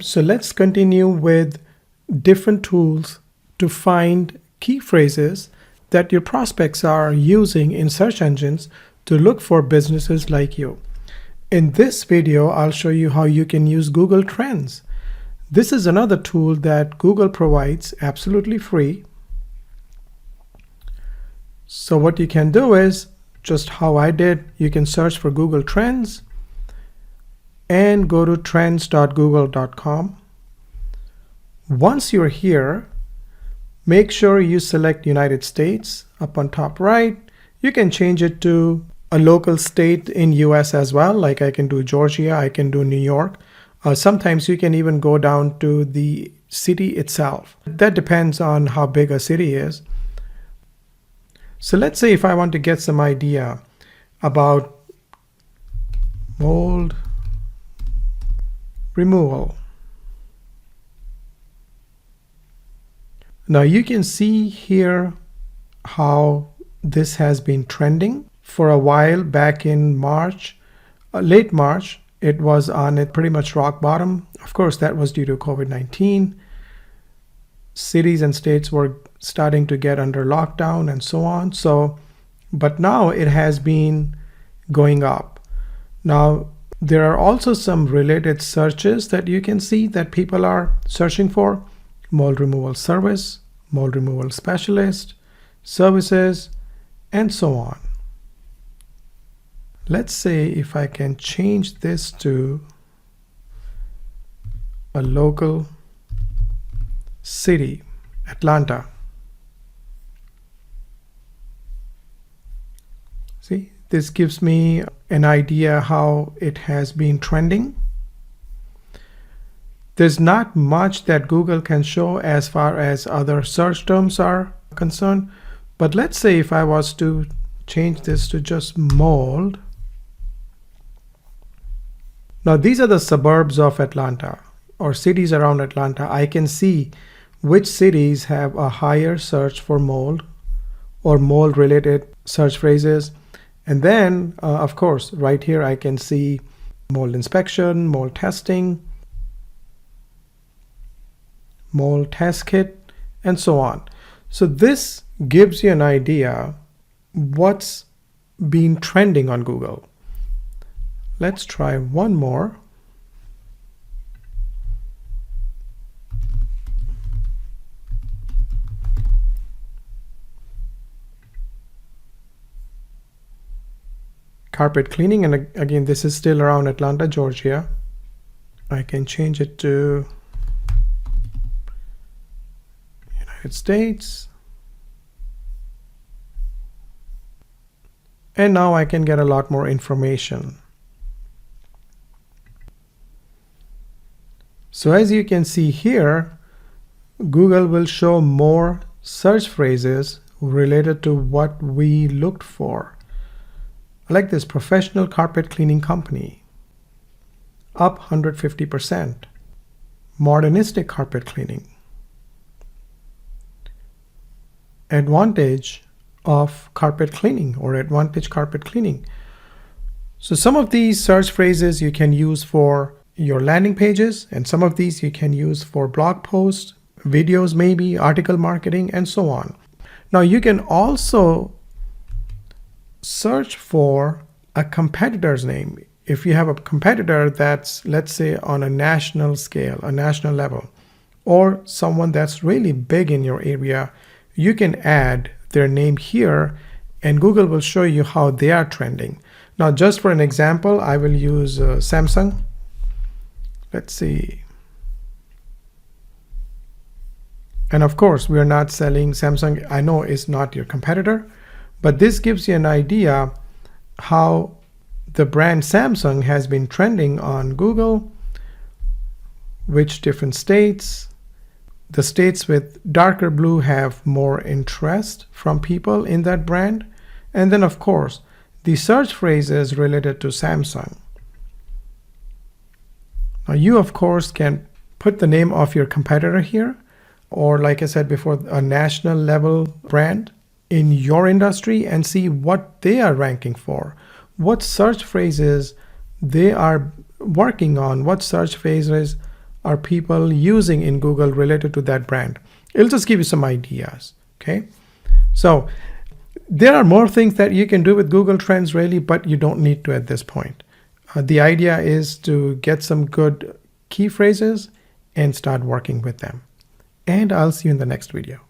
So let's continue with different tools to find key phrases that your prospects are using in search engines to look for businesses like you. In this video, I'll show you how you can use Google Trends. This is another tool that Google provides absolutely free. So what you can do is, just how I did, you can search for Google Trends and go to trends.google.com. Once you're here, make sure you select United States up on top right. You can change it to a local state in US as well, like I can do Georgia, I can do New York. Sometimes you can even go down to the city itself. That depends on how big a city is. So let's say if I want to get some idea about mold removal. Now you can see here how this has been trending for a while. Back in March, late March, it was on a pretty much rock bottom. Of course, that was due to COVID-19. Cities and states were starting to get under lockdown and so on. But now it has been going up. Now, there are also some related searches that you can see that people are searching for: mold removal service, mold removal specialist, services, and so on. Let's say if I can change this to a local city, Atlanta. See, this gives me an idea how it has been trending. There's not much that Google can show as far as other search terms are concerned, but let's say if I was to change this to just mold. Now these are the suburbs of Atlanta or cities around Atlanta. I can see which cities have a higher search for mold or mold related search phrases. And then, of course, right here I can see mold inspection, mold testing, mold test kit, and so on. So this gives you an idea what's been trending on Google. Let's try one more. Carpet cleaning, and again, this is still around Atlanta, Georgia. I can change it to United States. And now I can get a lot more information. So as you can see here, Google will show more search phrases related to what we looked for. I like this: professional carpet cleaning company, up 150%. Modernistic carpet cleaning. Advantage of carpet cleaning or advantage carpet cleaning. So some of these search phrases you can use for your landing pages, and some of these you can use for blog posts, videos, maybe article marketing, and so on. Now you can also search for a competitor's name. If you have a competitor that's, let's say, on a national scale, a national level, or someone that's really big in your area, you can add their name here and Google will show you how they are trending. Now, just for an example, I will use Samsung. Let's see. And of course, we are not selling Samsung. I know it's not your competitor, but this gives you an idea how the brand Samsung has been trending on Google, which different states. The states with darker blue have more interest from people in that brand. And then of course, the search phrases related to Samsung. Now you of course can put the name of your competitor here, or like I said before, a national level brand in your industry and see what they are ranking for, what search phrases they are working on, what search phrases are people using in Google related to that brand. It'll just give you some ideas. Okay, so there are more things that you can do with Google Trends really, but you don't need to at this point. The idea is to get some good key phrases and start working with them. And I'll see you in the next video.